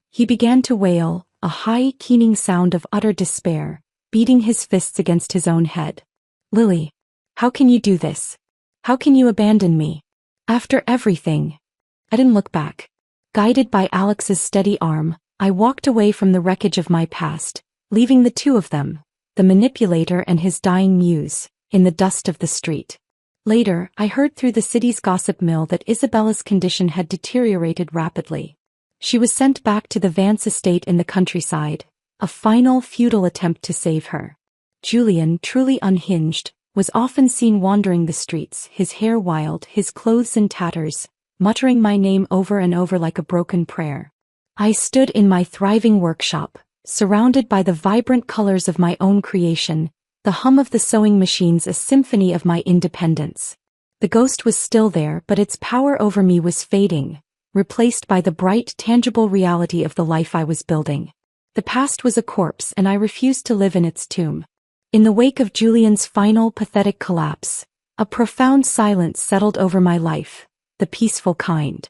S1: He began to wail, a high, keening sound of utter despair, beating his fists against his own head. "Lily, how can you do this? How can you abandon me? After everything?" I didn't look back. Guided by Alex's steady arm, I walked away from the wreckage of my past, leaving the two of them, the manipulator and his dying muse, in the dust of the street. Later, I heard through the city's gossip mill that Isabella's condition had deteriorated rapidly. She was sent back to the Vance estate in the countryside, a final, futile attempt to save her. Julian, truly unhinged, was often seen wandering the streets, his hair wild, his clothes in tatters, muttering my name over and over like a broken prayer. I stood in my thriving workshop, surrounded by the vibrant colors of my own creation, the hum of the sewing machines a symphony of my independence. The ghost was still there, but its power over me was fading, replaced by the bright, tangible reality of the life I was building. The past was a corpse and I refused to live in its tomb. In the wake of Julian's final, pathetic collapse, a profound silence settled over my life, the peaceful kind.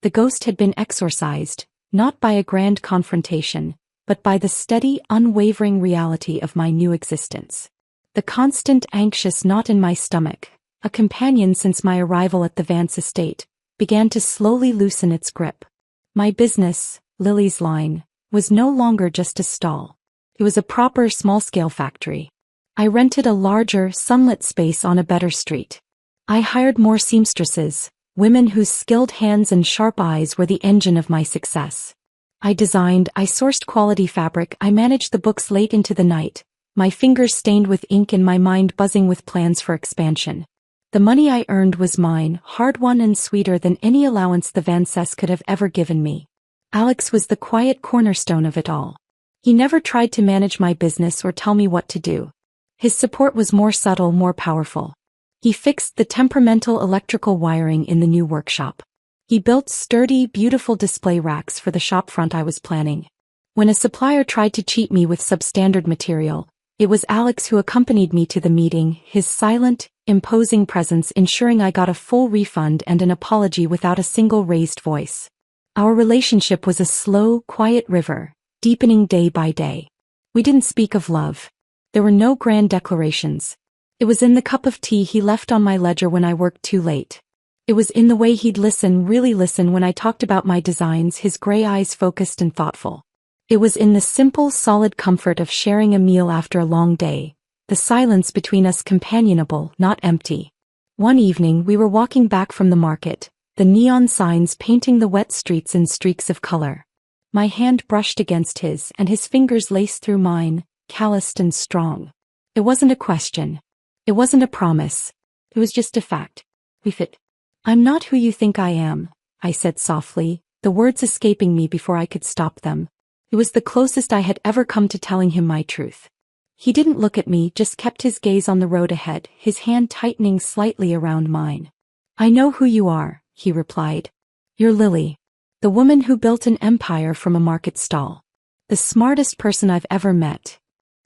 S1: The ghost had been exorcised, not by a grand confrontation, but by the steady, unwavering reality of my new existence. The constant anxious knot in my stomach, a companion since my arrival at the Vance estate, began to slowly loosen its grip. My business, Lily's line, was no longer just a stall. It was a proper small-scale factory. I rented a larger, sunlit space on a better street. I hired more seamstresses, women whose skilled hands and sharp eyes were the engine of my success. I sourced quality fabric, I managed the books late into the night, my fingers stained with ink and my mind buzzing with plans for expansion. The money I earned was mine, hard-won and sweeter than any allowance the Vances could have ever given me. Alex was the quiet cornerstone of it all. He never tried to manage my business or tell me what to do. His support was more subtle, more powerful. He fixed the temperamental electrical wiring in the new workshop. He built sturdy, beautiful display racks for the shopfront I was planning. When a supplier tried to cheat me with substandard material, it was Alex who accompanied me to the meeting, his silent, imposing presence ensuring I got a full refund and an apology without a single raised voice. Our relationship was a slow, quiet river, deepening day by day. We didn't speak of love. There were no grand declarations. It was in the cup of tea he left on my ledger when I worked too late. It was in the way he'd listen, really listen when I talked about my designs, his gray eyes focused and thoughtful. It was in the simple, solid comfort of sharing a meal after a long day, the silence between us companionable, not empty. One evening we were walking back from the market, the neon signs painting the wet streets in streaks of color. My hand brushed against his and his fingers laced through mine, calloused and strong. It wasn't a question. It wasn't a promise. It was just a fact. We fit. "I'm not who you think I am," I said softly, the words escaping me before I could stop them. It was the closest I had ever come to telling him my truth. He didn't look at me, just kept his gaze on the road ahead, his hand tightening slightly around mine. "I know who you are," he replied. "You're Lily. The woman who built an empire from a market stall. The smartest person I've ever met."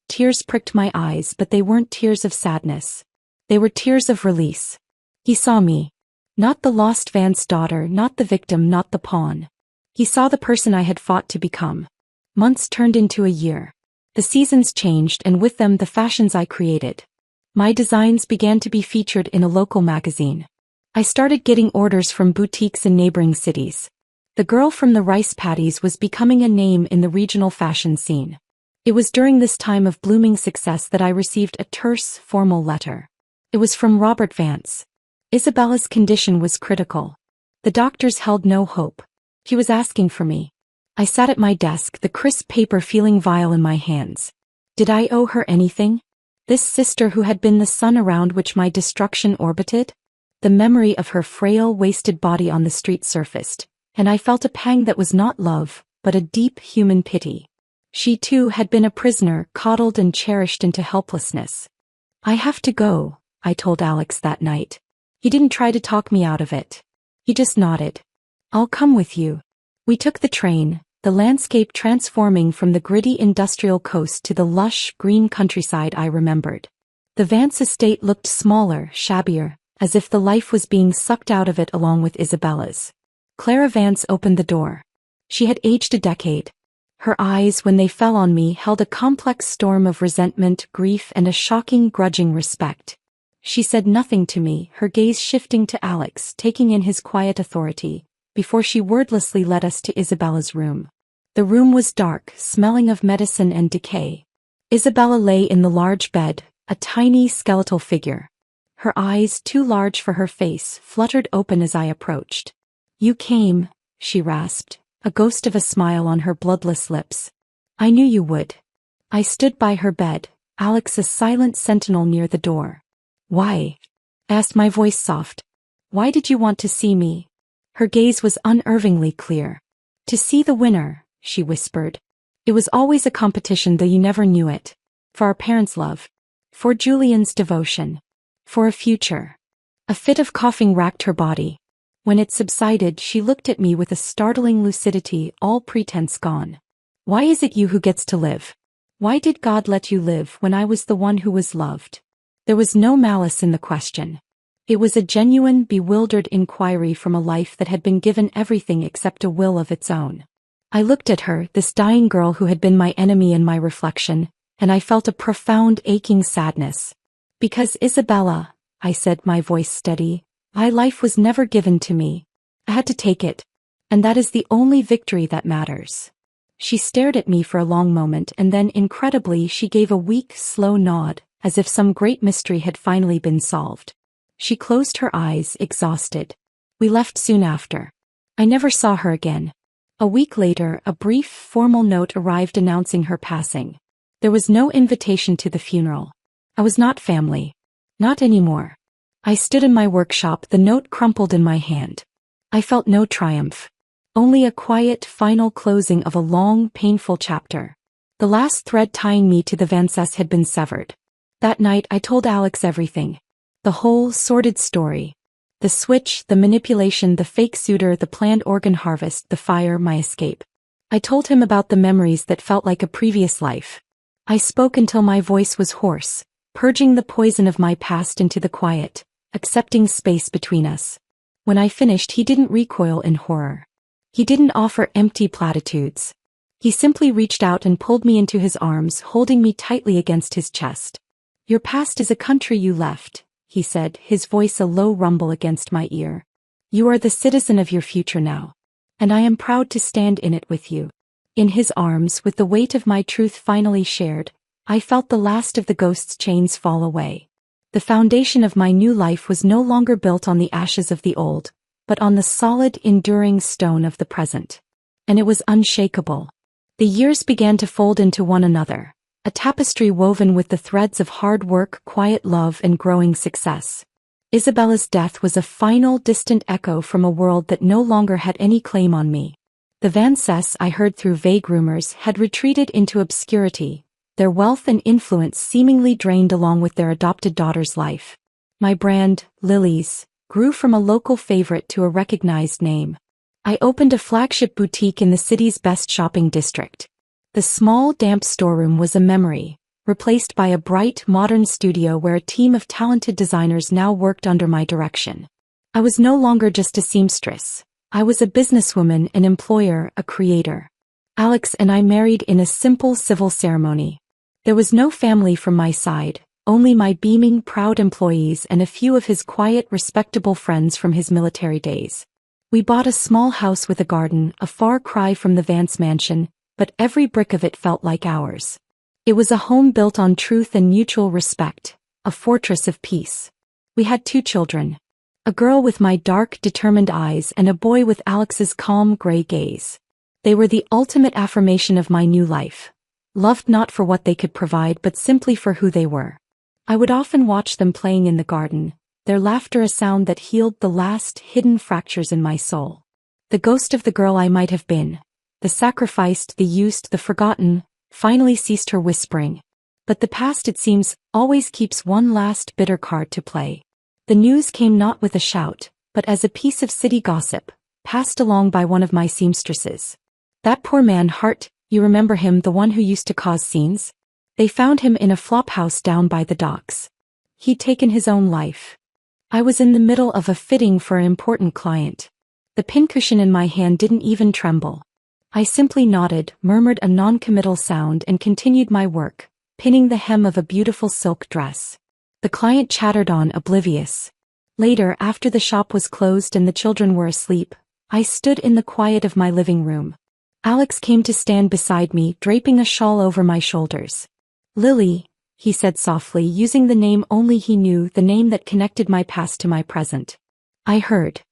S1: Tears pricked my eyes, but they weren't tears of sadness. They were tears of release. He saw me. Not the lost Vance daughter, not the victim, not the pawn. He saw the person I had fought to become. Months turned into a year. The seasons changed, and with them the fashions I created. My designs began to be featured in a local magazine. I started getting orders from boutiques in neighboring cities. The girl from the rice paddies was becoming a name in the regional fashion scene. It was during this time of blooming success that I received a terse, formal letter. It was from Robert Vance. Isabella's condition was critical. The doctors held no hope. He was asking for me. I sat at my desk, the crisp paper feeling vile in my hands. Did I owe her anything? This sister who had been the sun around which my destruction orbited? The memory of her frail, wasted body on the street surfaced, and I felt a pang that was not love, but a deep human pity. She too had been a prisoner, coddled and cherished into helplessness. "I have to go," I told Alex that night. He didn't try to talk me out of it. He just nodded. "I'll come with you." We took the train, the landscape transforming from the gritty industrial coast to the lush, green countryside I remembered. The Vance estate looked smaller, shabbier, as if the life was being sucked out of it along with Isabella's. Clara Vance opened the door. She had aged a decade. Her eyes, when they fell on me, held a complex storm of resentment, grief, and a shocking, grudging respect. She said nothing to me, her gaze shifting to Alex, taking in his quiet authority, before she wordlessly led us to Isabella's room. The room was dark, smelling of medicine and decay. Isabella lay in the large bed, a tiny skeletal figure. Her eyes, too large for her face, fluttered open as I approached. "You came," she rasped, a ghost of a smile on her bloodless lips. "I knew you would." I stood by her bed, Alex a silent sentinel near the door. "Why?" asked, my voice soft. "Why did you want to see me?" Her gaze was unervingly clear. "To see the winner," she whispered. "It was always a competition, though you never knew it. For our parents' love. For Julian's devotion. For a future." A fit of coughing racked her body. When it subsided, she looked at me with a startling lucidity, all pretense gone. "Why is it you who gets to live? Why did God let you live when I was the one who was loved?" There was no malice in the question. It was a genuine, bewildered inquiry from a life that had been given everything except a will of its own. I looked at her, this dying girl who had been my enemy and my reflection, and I felt a profound, aching sadness. "Because Isabella," I said, my voice steady, "my life was never given to me. I had to take it. And that is the only victory that matters." She stared at me for a long moment, and then, incredibly, she gave a weak, slow nod, as if some great mystery had finally been solved. She closed her eyes, exhausted. We left soon after. I never saw her again. A week later, a brief, formal note arrived announcing her passing. There was no invitation to the funeral. I was not family. Not anymore. I stood in my workshop, the note crumpled in my hand. I felt no triumph. Only a quiet, final closing of a long, painful chapter. The last thread tying me to the Vances had been severed. That night I told Alex everything. The whole sordid story. The switch, the manipulation, the fake suitor, the planned organ harvest, the fire, my escape. I told him about the memories that felt like a previous life. I spoke until my voice was hoarse, purging the poison of my past into the quiet, accepting space between us. When I finished, he didn't recoil in horror. He didn't offer empty platitudes. He simply reached out and pulled me into his arms, holding me tightly against his chest. Your past is a country you left, he said, his voice a low rumble against my ear. You are the citizen of your future now. And I am proud to stand in it with you. In his arms, with the weight of my truth finally shared, I felt the last of the ghost's chains fall away. The foundation of my new life was no longer built on the ashes of the old, but on the solid, enduring stone of the present. And it was unshakable. The years began to fold into one another, a tapestry woven with the threads of hard work, quiet love, and growing success. Isabella's death was a final, distant echo from a world that no longer had any claim on me. The Fiancés, I heard through vague rumors, had retreated into obscurity, their wealth and influence seemingly drained along with their adopted daughter's life. My brand, Lily's, grew from a local favorite to a recognized name. I opened a flagship boutique in the city's best shopping district. The small, damp storeroom was a memory, replaced by a bright, modern studio where a team of talented designers now worked under my direction. I was no longer just a seamstress. I was a businesswoman, an employer, a creator. Alex and I married in a simple civil ceremony. There was no family from my side, only my beaming, proud employees and a few of his quiet, respectable friends from his military days. We bought a small house with a garden, a far cry from the Vance mansion, but every brick of it felt like ours. It was a home built on truth and mutual respect, a fortress of peace. We had 2 children. A girl with my dark, determined eyes and a boy with Alex's calm, gray gaze. They were the ultimate affirmation of my new life. Loved not for what they could provide but simply for who they were. I would often watch them playing in the garden, their laughter a sound that healed the last, hidden fractures in my soul. The ghost of the girl I might have been, the sacrificed, the used, the forgotten, finally ceased her whispering. But the past, it seems, always keeps one last bitter card to play. The news came not with a shout, but as a piece of city gossip, passed along by one of my seamstresses. That poor man Hart, you remember him, the one who used to cause scenes? They found him in a flophouse down by the docks. He'd taken his own life. I was in the middle of a fitting for an important client. The pincushion in my hand didn't even tremble. I simply nodded, murmured a non-committal sound and continued my work, pinning the hem of a beautiful silk dress. The client chattered on, oblivious. Later, after the shop was closed and the children were asleep, I stood in the quiet of my living room. Alex came to stand beside me, draping a shawl over my shoulders. Lily, he said softly, using the name only he knew, the name that connected my past to my present. I heard.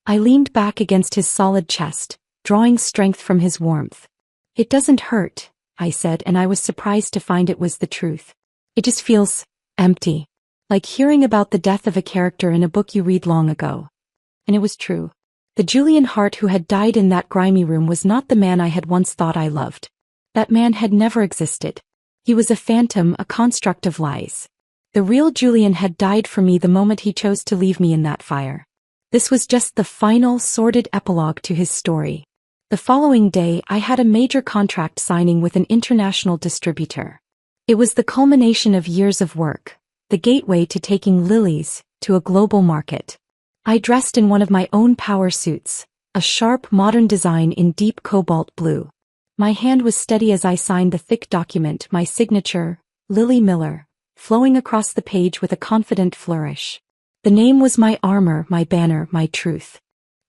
S1: I leaned back against his solid chest, drawing strength from his warmth. It doesn't hurt, I said, and I was surprised to find it was the truth. It just feels empty. Like hearing about the death of a character in a book you read long ago. And it was true. The Julian Hart who had died in that grimy room was not the man I had once thought I loved. That man had never existed. He was a phantom, a construct of lies. The real Julian had died for me the moment he chose to leave me in that fire. This was just the final, sordid epilogue to his story. The following day, I had a major contract signing with an international distributor. It was the culmination of years of work. The gateway to taking Lily's to a global market. I dressed in one of my own power suits, a sharp, modern design in deep cobalt blue. My hand was steady as I signed the thick document, my signature, Lily Miller, flowing across the page with a confident flourish. The name was my armor, my banner, my truth.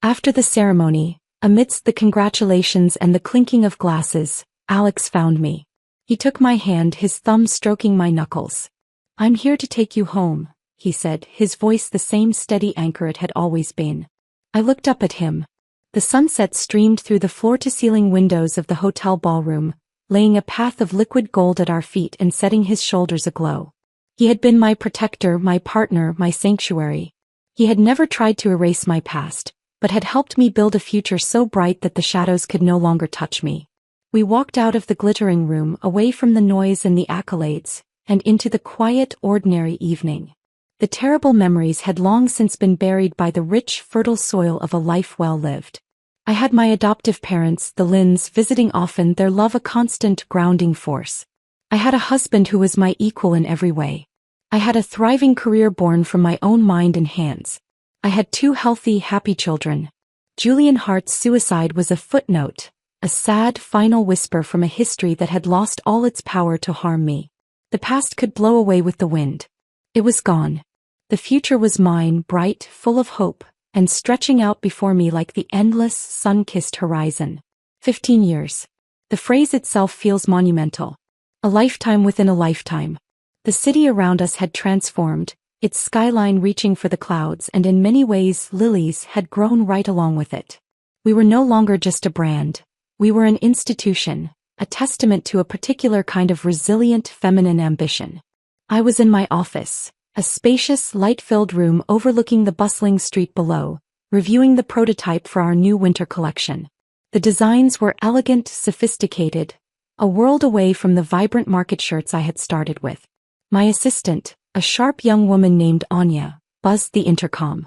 S1: After the ceremony, amidst the congratulations and the clinking of glasses, Alex found me. He took my hand, his thumb stroking my knuckles. I'm here to take you home, he said, his voice the same steady anchor it had always been. I looked up at him. The sunset streamed through the floor-to-ceiling windows of the hotel ballroom, laying a path of liquid gold at our feet and setting his shoulders aglow. He had been my protector, my partner, my sanctuary. He had never tried to erase my past, but had helped me build a future so bright that the shadows could no longer touch me. We walked out of the glittering room, away from the noise and the accolades, and into the quiet, ordinary evening. The terrible memories had long since been buried by the rich, fertile soil of a life well lived. I had my adoptive parents, the Lynns, visiting often, their love a constant grounding force. I had a husband who was my equal in every way. I had a thriving career born from my own mind and hands. I had 2 healthy, happy children. Julian Hart's suicide was a footnote, a sad, final whisper from a history that had lost all its power to harm me. The past could blow away with the wind. It was gone. The future was mine, bright, full of hope, and stretching out before me like the endless, sun-kissed horizon. 15 years. The phrase itself feels monumental. A lifetime within a lifetime. The city around us had transformed, its skyline reaching for the clouds, and in many ways Lily's had grown right along with it. We were no longer just a brand. We were an institution, a testament to a particular kind of resilient feminine ambition. I was in my office, a spacious, light-filled room overlooking the bustling street below, reviewing the prototype for our new winter collection. The designs were elegant, sophisticated, a world away from the vibrant market shirts I had started with. My assistant, a sharp young woman named Anya, buzzed the intercom.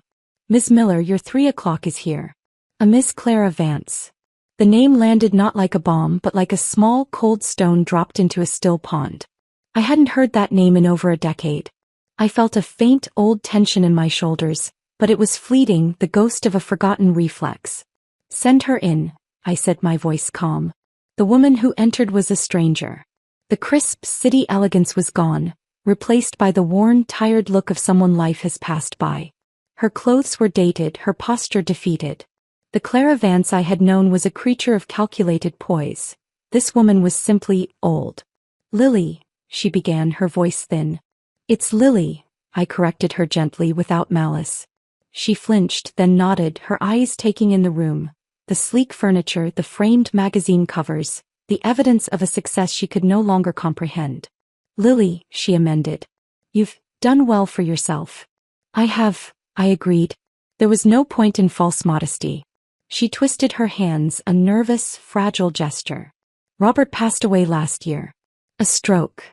S1: "Ms. Miller, your 3 o'clock is here." A Miss Clara Vance. The name landed not like a bomb but like a small, cold stone dropped into a still pond. I hadn't heard that name in over a decade. I felt a faint, old tension in my shoulders, but it was fleeting, the ghost of a forgotten reflex. "Send her in," I said, my voice calm. The woman who entered was a stranger. The crisp city elegance was gone, replaced by the worn, tired look of someone life has passed by. Her clothes were dated, her posture defeated. The Clara Vance I had known was a creature of calculated poise. This woman was simply old. "Lily," she began, her voice thin. "It's Lily," I corrected her gently without malice. She flinched, then nodded, her eyes taking in the room. The sleek furniture, the framed magazine covers, the evidence of a success she could no longer comprehend. "Lily," she amended. "You've done well for yourself." "I have," I agreed. There was no point in false modesty. She twisted her hands, a nervous, fragile gesture. "Robert passed away last year. A stroke."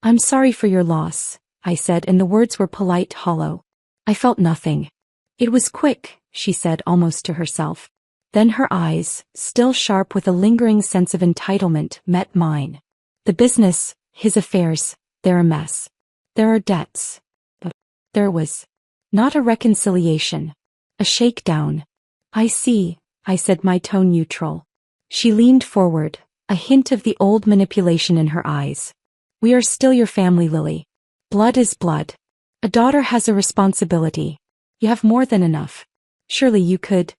S1: "I'm sorry for your loss," I said, and the words were polite, hollow. I felt nothing. "It was quick," she said almost to herself. Then her eyes, still sharp with a lingering sense of entitlement, met mine. "The business, his affairs, they're a mess. There are debts." But there was not a reconciliation. A shakedown. "I see," I said, my tone neutral. She leaned forward, a hint of the old manipulation in her eyes. "We are still your family, Lily. Blood is blood. A daughter has a responsibility. You have more than enough. Surely you could—"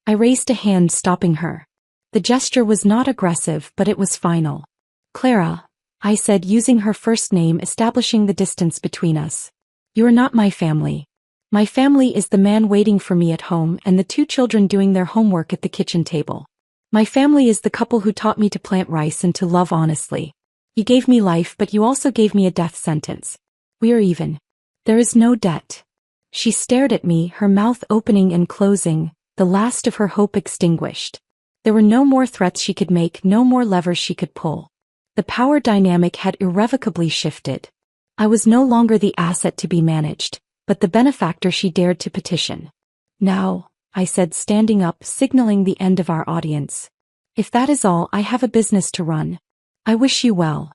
S1: I raised a hand, stopping her. The gesture was not aggressive, but it was final. "Clara," I said, using her first name, establishing the distance between us. "You are not my family. My family is the man waiting for me at home and the 2 children doing their homework at the kitchen table. My family is the couple who taught me to plant rice and to love honestly. You gave me life, but you also gave me a death sentence. We are even. There is no debt." She stared at me, her mouth opening and closing, the last of her hope extinguished. There were no more threats she could make, no more levers she could pull. The power dynamic had irrevocably shifted. I was no longer the asset to be managed, but the benefactor she dared to petition. "Now," I said, standing up, signaling the end of our audience. "If that is all, I have a business to run. I wish you well."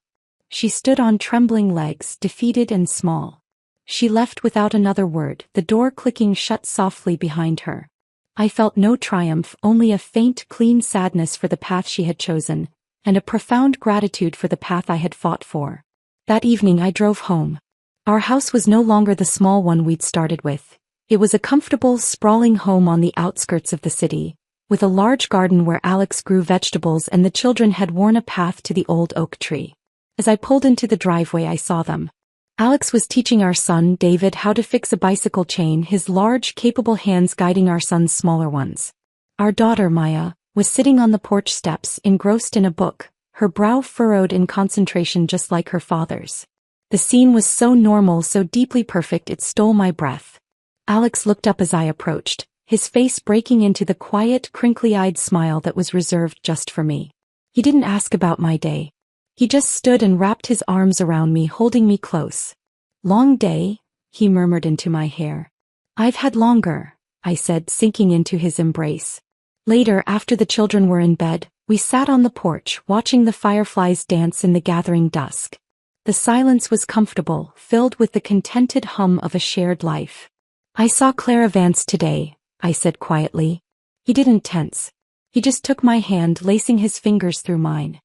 S1: She stood on trembling legs, defeated and small. She left without another word, the door clicking shut softly behind her. I felt no triumph, only a faint, clean sadness for the path she had chosen, and a profound gratitude for the path I had fought for. That evening I drove home. Our house was no longer the small one we'd started with. It was a comfortable, sprawling home on the outskirts of the city, with a large garden where Alex grew vegetables and the children had worn a path to the old oak tree. As I pulled into the driveway, I saw them. Alex was teaching our son, David, how to fix a bicycle chain, his large, capable hands guiding our son's smaller ones. Our daughter, Maya, was sitting on the porch steps, engrossed in a book, her brow furrowed in concentration just like her father's. The scene was so normal, so deeply perfect, it stole my breath. Alex looked up as I approached, his face breaking into the quiet, crinkly-eyed smile that was reserved just for me. He didn't ask about my day. He just stood and wrapped his arms around me, holding me close. "Long day?" he murmured into my hair. "I've had longer," I said, sinking into his embrace. Later, after the children were in bed, we sat on the porch, watching the fireflies dance in the gathering dusk. The silence was comfortable, filled with the contented hum of a shared life. "I saw Clara Vance today," I said quietly. He didn't tense. He just took my hand, lacing his fingers through mine.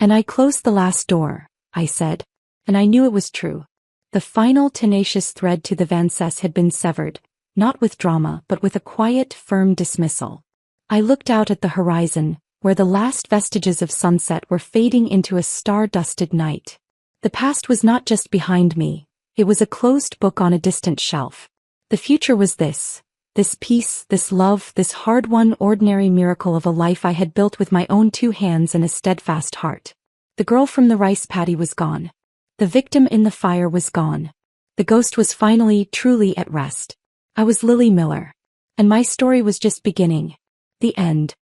S1: And I closed the last door, I said. And I knew it was true. The final tenacious thread to the Fiancé had been severed, not with drama but with a quiet, firm dismissal. I looked out at the horizon, where the last vestiges of sunset were fading into a star-dusted night. The past was not just behind me, it was a closed book on a distant shelf. The future was this peace, this love, this hard-won ordinary miracle of a life I had built with my own 2 hands and a steadfast heart. The girl from the rice paddy was gone. The victim in the fire was gone. The ghost was finally, truly at rest. I was Lily Miller. And my story was just beginning. The end.